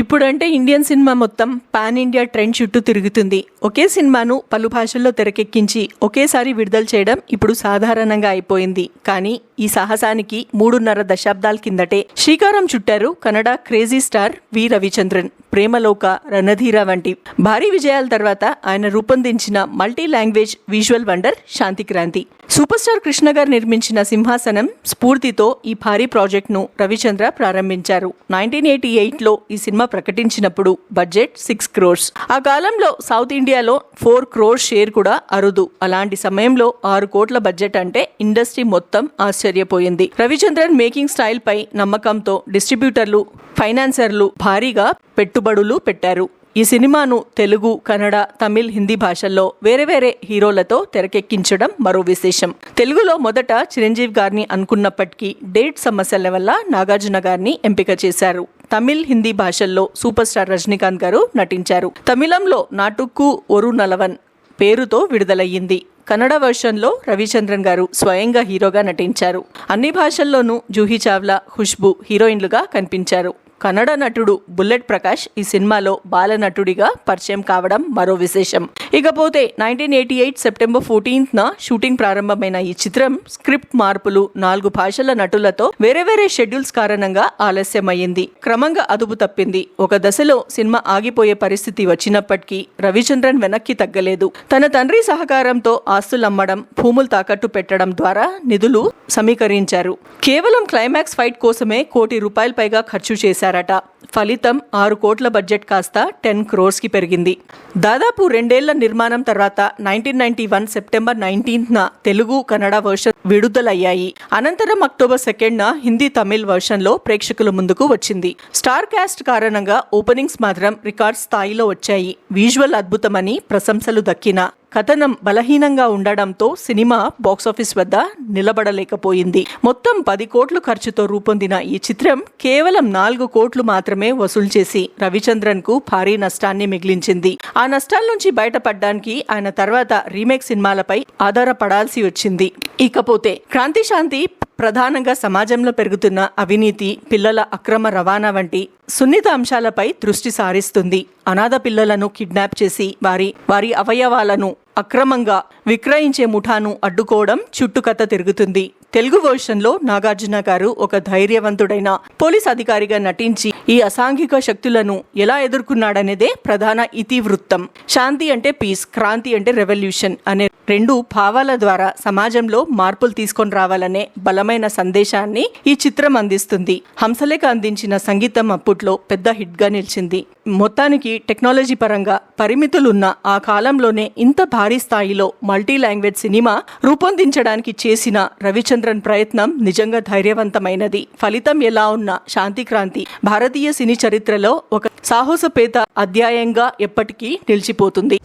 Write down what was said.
ఇప్పుడంటే Indian cinema మొత్తం pan India trend చుట్టూ తిరుగుతుంది. ఒకే సినిమాను పలు భాషల్లో తెరకెక్కించి ఒకేసారి విడుదల చేయడం ఇప్పుడు సాధారణంగా అయిపోయింది. కానీ ఈ సాహసానికి 3.5 దశాబ్దాల కిందటే శ్రీకారం చుట్టారు Kannada crazy star V Ravichandran. Premaloka, Ranadheera వంటి భారీ విజయాల తర్వాత ఆయన రూపొందించిన multi language visual wonder Shanti Kranti. Super star Krishna గారు నిర్మించిన సింహాసనం స్ఫూర్తితో ఈ భారీ ప్రాజెక్ట్ను రవిచంద్ర ప్రారంభించారు. 1988లో ఈ సినిమా ప్రకటించినప్పుడు బడ్జెట్ 6 crores. ఆ కాలంలో సౌత్ ఇండియాలో 4 crores షేర్ కూడా అరుదు. అలాంటి సమయంలో 6 కోట్ల బడ్జెట్ అంటే ఇండస్ట్రీ మొత్తం ఆశ్చర్యపోయింది. రవిచంద్రన్ మేకింగ్ స్టైల్ పై నమ్మకంతో డిస్ట్రిబ్యూటర్లు, ఫైనాన్సర్లు భారీగా పెట్టుబడులు పెట్టారు. ఈ సినిమాను తెలుగు, కన్నడ, తమిళ్, హిందీ భాషల్లో వేరే హీరోలతో తెరకెక్కించడం మరో విశేషం. తెలుగులో మొదట చిరంజీవి గారిని అనుకున్నప్పటికీ డేట్ సమస్యల వల్ల నాగార్జున గారిని ఎంపిక చేశారు. తమిళ్, హిందీ భాషల్లో సూపర్ స్టార్ రజనీకాంత్ గారు నటించారు. తమిళంలో నాటుక్కు ఒరు నలవన్ పేరుతో విడుదలయ్యింది. కన్నడ వర్షన్లో రవిచంద్రన్ గారు స్వయంగా హీరోగా నటించారు. అన్ని భాషల్లోనూ జూహీ చావ్లా, ఖుష్బూ హీరోయిన్లుగా కనిపించారు. కన్నడ నటుడు బుల్లెట్ ప్రకాష్ ఈ సినిమాలో బాలనటుడిగా పరిచయం కావడం మరో విశేషం. ఇకపోతే 1988 సెప్టెంబర్ 14న షూటింగ్ ప్రారంభమైన ఈ చిత్రం స్క్రిప్ట్ మార్పులు, 4 భాషల నటులతో వేరే షెడ్యూల్స్ కారణంగా ఆలస్యమయ్యింది. క్రమంగా అదుపు తప్పింది. ఒక దశలో సినిమా ఆగిపోయే పరిస్థితి వచ్చినప్పటికీ రవిచంద్రన్ వెనక్కి తగ్గలేదు. తన తండ్రి సహకారంతో ఆస్తులమ్మడం, భూములు తాకట్టు పెట్టడం ద్వారా నిధులు సమీకరించారు. కేవలం క్లైమాక్స్ ఫైట్ కోసమే ₹1 కోటి పైగా ఖర్చు చేశారట. ఫలితం 6 కోట్ల బడ్జెట్ కాస్త 10 crores కి పెరిగింది. దాదాపు 2 ఏళ్ల నిర్మాణం తర్వాత 1991 సెప్టెంబర్ 19న తెలుగు, కన్నడ వర్షన్ విడుదలయ్యాయి. అనంతరం అక్టోబర్ 2న హిందీ, తమిళ్ వర్షన్లో ప్రేక్షకుల ముందుకు వచ్చింది. స్టార్ కాస్ట్ కారణంగా ఓపెనింగ్స్ మాత్రం రికార్డ్ స్థాయిలో వచ్చాయి. విజువల్ అద్భుతమని ప్రశంసలు దక్కిన కథనం బలహీనంగా ఉండడంతో సినిమా బాక్సాఫీస్ వద్ద నిలబడలేకపోయింది. మొత్తం 10 కోట్ల ఖర్చుతో రూపొందిన ఈ చిత్రం కేవలం 4 కోట్లు మాత్రమే వసూలు చేసి రవిచంద్రన్ కు భారీ నష్టాన్ని మిగిలించింది. ఆ నష్టాల నుంచి బయటపడడానికి ఆయన తర్వాత రీమేక్ సినిమాలపై ఆధారపడాల్సి వచ్చింది. ఇకపోతే క్రాంతి శాంతి ప్రధానంగా సమాజంలో పెరుగుతున్న అవినీతి, పిల్లల అక్రమ రవాణా వంటి సున్నిత అంశాలపై దృష్టి సారిస్తుంది. అనాథ పిల్లలను కిడ్నాప్ చేసి వారి అవయవాలను అక్రమంగా విక్రయించే ముఠాను అడ్డుకోవడం చుట్టుకథ తిరుగుతుంది. తెలుగు వర్షన్లో నాగార్జున గారు ఒక ధైర్యవంతుడైన పోలీస్ అధికారిగా నటించి ఈ అసాంఘిక శక్తులను ఎలా ఎదుర్కొన్నాడనేదే ప్రధాన ఇతివృత్తం. శాంతి అంటే పీస్, క్రాంతి అంటే రెవల్యూషన్ అనే 2 భావాల ద్వారా సమాజంలో మార్పులు తీసుకొని రావాలనే బలమైన సందేశాన్ని ఈ చిత్రం అందిస్తుంది. హంసలేఖ అందించిన సంగీతం అప్పట్లో పెద్ద హిట్ గా నిలిచింది. మొత్తానికి టెక్నాలజీ పరంగా పరిమితులున్న ఆ కాలంలోనే ఇంత భారీ స్థాయిలో మల్టీ లాంగ్వేజ్ సినిమా రూపొందించడానికి చేసిన రవిచంద్రన్ ప్రయత్నం నిజంగా ధైర్యవంతమైనది. ఫలితం ఎలా ఉన్నా శాంతిక్రాంతి భారతీయ సినీ చరిత్రలో ఒక సాహసోపేత అధ్యాయంగా ఎప్పటికీ నిలిచిపోతుంది.